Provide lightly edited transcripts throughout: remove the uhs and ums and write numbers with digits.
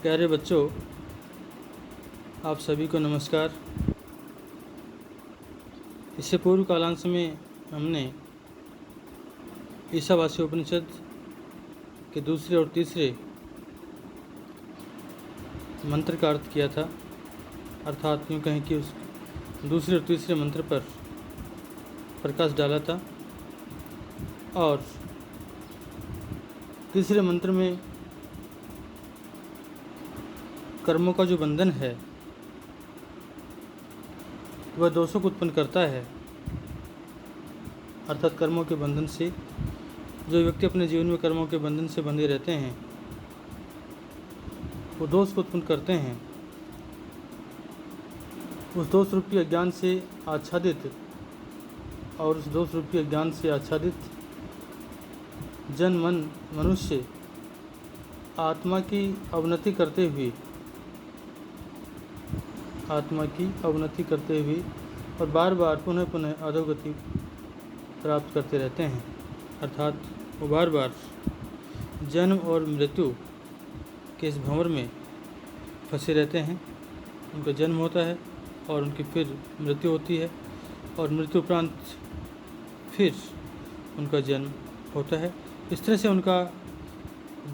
प्यारे बच्चों, आप सभी को नमस्कार। इससे पूर्व कालांश में हमने ईशावासी उपनिषद के दूसरे और तीसरे मंत्र का अर्थ किया था, अर्थात यूँ कहें कि उस दूसरे और तीसरे मंत्र पर प्रकाश डाला था। और तीसरे मंत्र में कर्मों का जो बंधन है वह दोषों को उत्पन्न करता है, अर्थात कर्मों के बंधन से जो व्यक्ति अपने जीवन में कर्मों के बंधन से बंधे रहते हैं वो दोष को उत्पन्न करते हैं। उस दोष रूपी अज्ञान से आच्छादित और उस दोष रूपी अज्ञान से आच्छादित जन मन मनुष्य आत्मा की अवनति करते हुए और बार बार पुनः पुनः अधोगति प्राप्त करते रहते हैं, अर्थात वो बार बार जन्म और मृत्यु के इस भंवर में फंसे रहते हैं। उनका जन्म होता है और उनकी फिर मृत्यु होती है और मृत्यु उपरांत फिर उनका जन्म होता है। इस तरह से उनका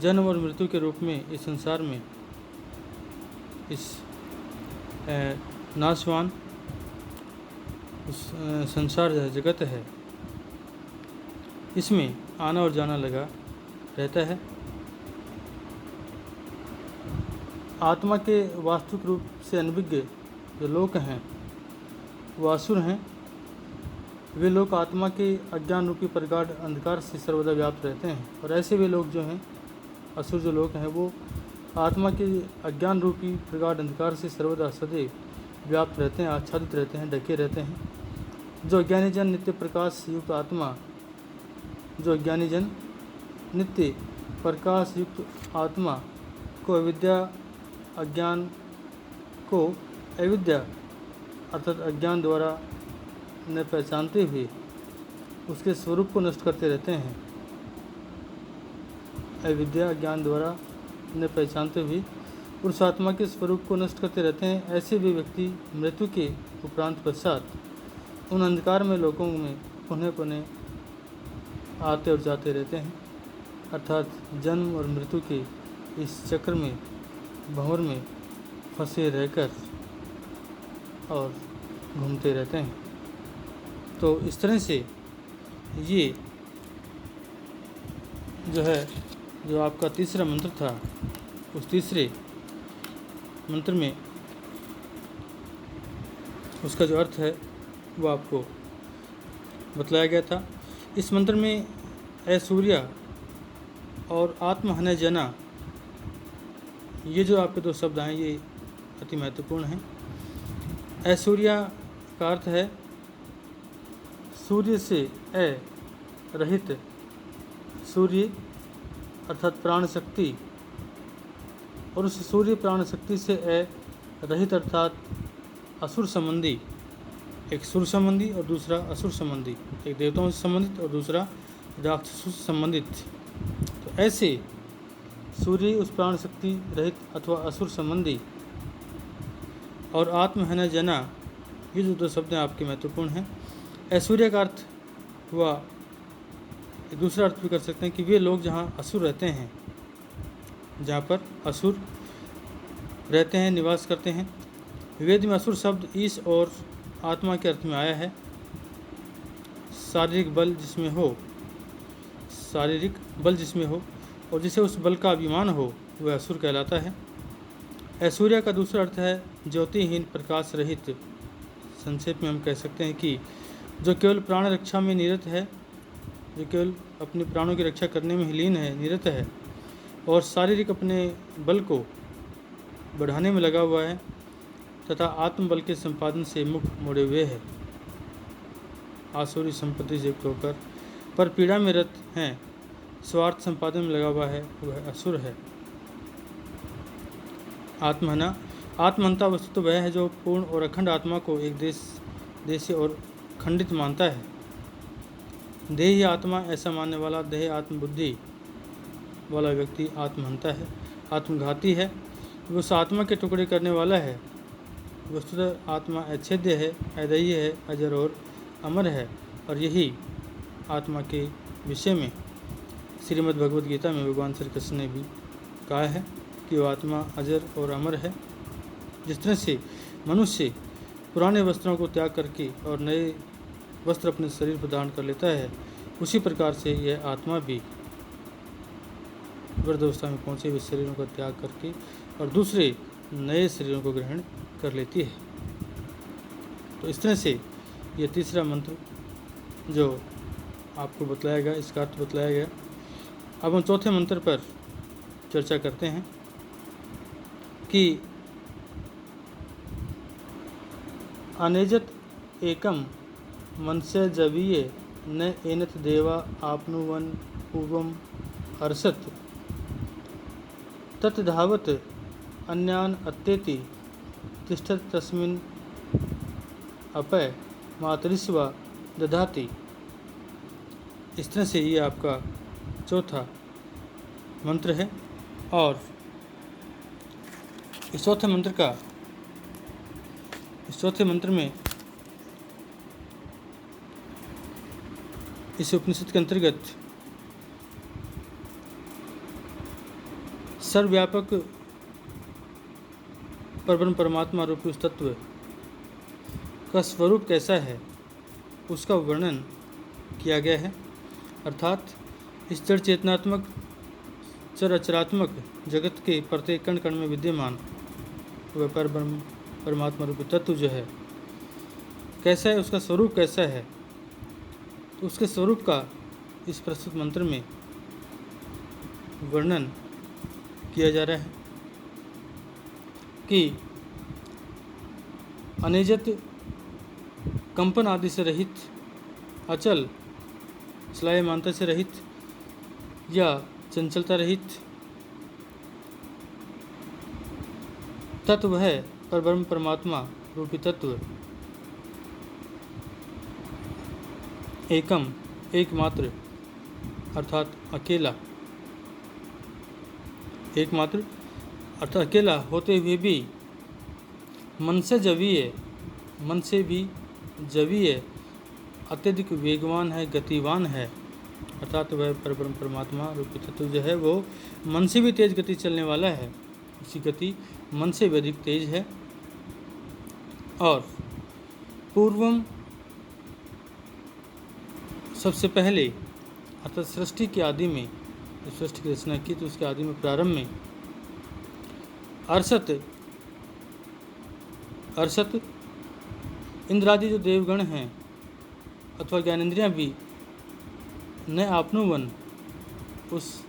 जन्म और मृत्यु के रूप में इस संसार में, इस नाशवान संसार जगत है, इसमें आना और जाना लगा रहता है। आत्मा के वास्तविक रूप से अनभिज्ञ जो लोग हैं वो असुर हैं। वे लोग आत्मा के अज्ञान रूपी प्रगाढ़ अंधकार से सर्वदा व्याप्त रहते हैं। और ऐसे वे लोग जो हैं, असुर जो लोग हैं, वो आत्मा के अज्ञान रूपी प्रगाढ़ अंधकार से सर्वदा सदैव व्याप्त रहते हैं, आच्छादित रहते हैं, ढके रहते हैं। जो अज्ञानी जन नित्य प्रकाश युक्त आत्मा, जो अज्ञानी जन नित्य प्रकाश युक्त आत्मा को अविद्या अर्थात अज्ञान द्वारा न पहचानते हुए उसके स्वरूप को नष्ट करते रहते हैं। अविद्या अज्ञान द्वारा न पहचानते हुए उस आत्मा के स्वरूप को नष्ट करते रहते हैं। ऐसे भी व्यक्ति मृत्यु के उपरांत पश्चात उन अंधकार में लोगों में पुनः पुनः आते और जाते रहते हैं, अर्थात जन्म और मृत्यु के इस चक्र में, भंवर में फंसे रहकर और घूमते रहते हैं। तो इस तरह से ये जो आपका तीसरा मंत्र था, उस तीसरे मंत्र में उसका जो अर्थ है वो आपको बतलाया गया था। इस मंत्र में ऐश्वर्या और आत्महनय जना, ये जो आपके दो शब्द आए ये अति महत्वपूर्ण हैं। ऐश्वर्या का अर्थ है सूर्य से रहित, सूर्य अर्थात प्राण शक्ति, और उस सूर्य प्राण शक्ति से रहित अर्थात असुर संबंधी, एक सुर संबंधी और दूसरा असुर संबंधी, एक देवताओं से संबंधित और दूसरा राक्षसों से संबंधित। तो ऐसे सूर्य उस प्राण शक्ति रहित अथवा असुर संबंधी और आत्महनय जना, ये जो दो शब्द हैं आपके महत्वपूर्ण हैं। ऐश्वर्या का अर्थ हुआ, दूसरा अर्थ भी कर सकते हैं कि वे लोग जहाँ असुर रहते हैं, जहाँ पर असुर रहते हैं, निवास करते हैं। वेद में असुर शब्द ईश और आत्मा के अर्थ में आया है। शारीरिक बल जिसमें हो और जिसे उस बल का अभिमान हो वह असुर कहलाता है। ऐश्वर्या का दूसरा अर्थ है ज्योतिहीन, प्रकाश रहित। संक्षेप में हम कह सकते हैं कि जो केवल प्राण रक्षा में निरत है, जो केवल अपने प्राणों की रक्षा करने में ही लीन है, निरत है, और शारीरिक अपने बल को बढ़ाने में लगा हुआ है तथा आत्मबल के संपादन से मुख मोड़े हुए है, आसुरी संपत्ति से युक्त होकर पर पीड़ा में रत हैं, स्वार्थ संपादन में लगा हुआ है, वह असुर है। आत्महंता वस्तु तो वह है जो पूर्ण और अखंड आत्मा को एक देशी और खंडित मानता है। देह ही आत्मा ऐसा मानने वाला, देह आत्मबुद्धि वाला व्यक्ति आत्महंता है, आत्मघाती है। वो उस आत्मा के टुकड़े करने वाला है। वस्तुतः आत्मा अछेद्य है, अद्वितीय है, अजर और अमर है। और यही आत्मा के विषय में श्रीमद् भगवद गीता में भगवान श्री कृष्ण ने भी कहा है कि वो आत्मा अजर और अमर है। जिस तरह से मनुष्य पुराने वस्त्रों को त्याग करके और नए वस्त्र अपने शरीर पर धारण कर लेता है, उसी प्रकार से यह आत्मा भी वृद्धावस्था में पहुँचे हुए शरीरों का त्याग करके और दूसरे नए शरीरों को ग्रहण कर लेती है। तो इस तरह से यह तीसरा मंत्र जो आपको बतलाया गया, इसका अर्थ बतलाया गया। अब हम चौथे मंत्र पर चर्चा करते हैं कि अनेजत एकम मनस्य जवीय न एनत देवा आपनुवन पूर्वम हर्षत तत्धावत अन्यान अत्येति तिष्ठत तस्मिन् अपय मातरिस्वा दधाति। इस तरह से ये आपका चौथा मंत्र है। और इस चौथे मंत्र में इस उपनिषद के अंतर्गत सर्वव्यापक परब्रह्म परमात्मा रूपी उस तत्व का स्वरूप कैसा है उसका वर्णन किया गया है। अर्थात इस जड़ चेतनात्मक चर अचरात्मक जगत के प्रत्येक कण कण में विद्यमान वह परब्रह्म परमात्मा रूपी तत्व जो है कैसा है, उसका स्वरूप कैसा है, तो उसके स्वरूप का इस प्रस्तुत मंत्र में वर्णन किया जा रहा है कि अनेजत कंपन आदि से रहित, अचल चलायमानता से रहित या चंचलता रहित तत्व है परब्रह्म परमात्मा रूपी तत्व। एकम एकमात्र अर्थात अकेला, एकमात्र अर्थात अकेला होते हुए भी मन से जवीय, मन से भी जवीय, अत्यधिक वेगवान है, गतिवान है। अर्थात वह परब्रह्म परमात्मा रूपी तत्व जो है वो मन से भी तेज गति चलने वाला है, उसकी गति मन से भी अधिक तेज है। और पूर्वम सबसे पहले अर्थात सृष्टि के आदि में, जब सृष्टि की रचना की तो उसके आदि में प्रारंभ में अर्षत इंद्रादि जो देवगण हैं अथवा ज्ञानेंद्रियाँ भी न आपनुवन उस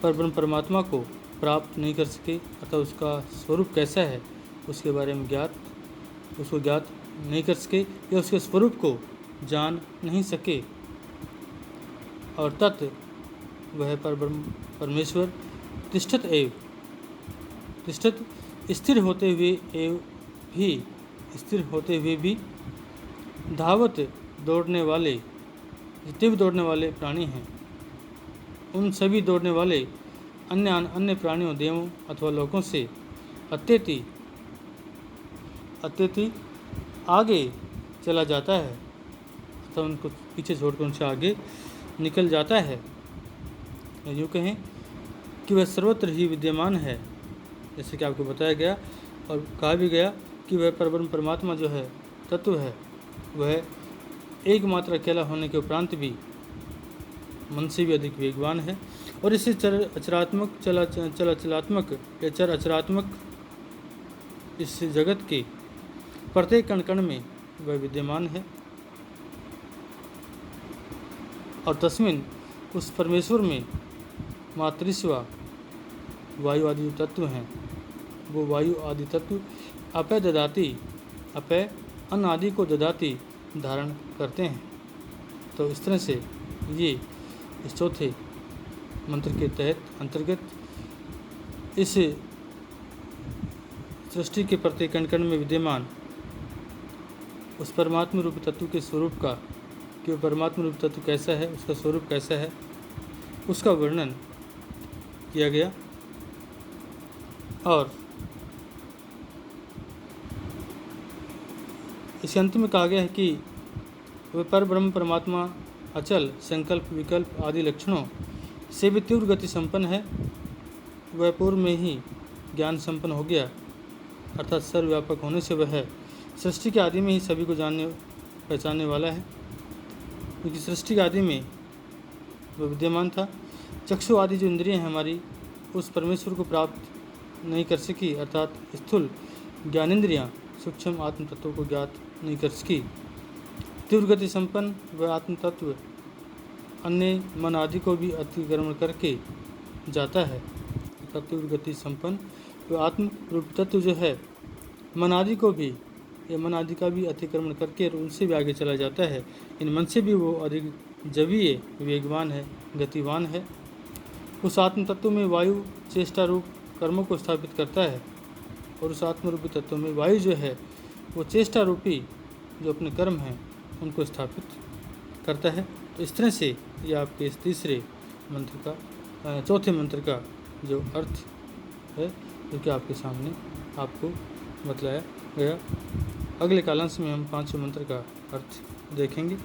परब्रह्म परमात्मा को प्राप्त नहीं कर सके, अतः उसका स्वरूप कैसा है उसके बारे में उसको ज्ञात नहीं कर सके या उसके स्वरूप को जान नहीं सके। और तत् वह परब्रह्म परमेश्वर तिष्ठत स्थिर होते हुए भी धावत दौड़ने वाले, जितने भी दौड़ने वाले प्राणी हैं उन सभी दौड़ने वाले अन्य प्राणियों, देवों अथवा लोकों से अत्यति आगे चला जाता है, अथवा उनको पीछे छोड़कर उनसे आगे निकल जाता है। यूँ कहें कि वह सर्वत्र ही विद्यमान है, जैसे कि आपको बताया गया और कहा भी गया कि वह परब्रह्म परमात्मा जो है तत्व है वह एकमात्र अकेला होने के उपरांत भी मन से भी अधिक वेगवान है। और इसे चरात्मक चलात्मक या चर अचरात्मक इस जगत के प्रत्येक कण कण में वह विद्यमान है। और तस्मिन उस परमेश्वर में मातृस्वा वायु आदि तत्व हैं, वो वायु आदि तत्व अपय ददाती, अपय अन्न आदि को ददाती धारण करते हैं। तो इस तरह से ये इस चौथे मंत्र के अंतर्गत इस सृष्टि के प्रत्येक कण कण में विद्यमान उस परमात्मा रूपी तत्व के स्वरूप का, कि वो परमात्मा रूपी तत्व कैसा है, उसका स्वरूप कैसा है, उसका वर्णन किया गया। और इसके अंत में कहा गया है कि वह पर ब्रह्म परमात्मा अचल, संकल्प, विकल्प आदि लक्षणों से भी तीव्र गति संपन्न है। वह पूर्व में ही ज्ञान संपन्न हो गया, अर्थात सर्वव्यापक होने से वह सृष्टि के आदि में ही सभी को जानने पहचानने वाला है, क्योंकि सृष्टि के आदि में वह विद्यमान था। चक्षु आदि जो इंद्रियां हैं हमारी, उस परमेश्वर को प्राप्त नहीं कर सकी, अर्थात स्थूल ज्ञानेंद्रियां सूक्ष्म आत्म तत्व को ज्ञात नहीं कर सकी। तीव्र गति संपन्न वह आत्म तत्व अन्य मन आदि को भी अतिक्रमण करके जाता है। अर्थात तीव्र गति संपन्न वह आत्म रूप तत्व जो है मन आदि को भी, या मन आदि का भी अतिक्रमण करके उनसे भी आगे चला जाता है। इन मन से भी वो अधिक जवीय, वेगवान है, गतिवान है। उस आत्म तत्व में वायु चेष्टा रूप कर्मों को स्थापित करता है, और उस आत्मरूपी तत्व में वायु जो है वो चेष्टा रूपी जो अपने कर्म हैं उनको स्थापित करता है। तो इस तरह से ये आपके इस तीसरे मंत्र का, चौथे मंत्र का जो अर्थ है, जो कि आपके सामने आपको बतलाया गया। अगले कालांश में हम पांचवें मंत्र का अर्थ देखेंगे।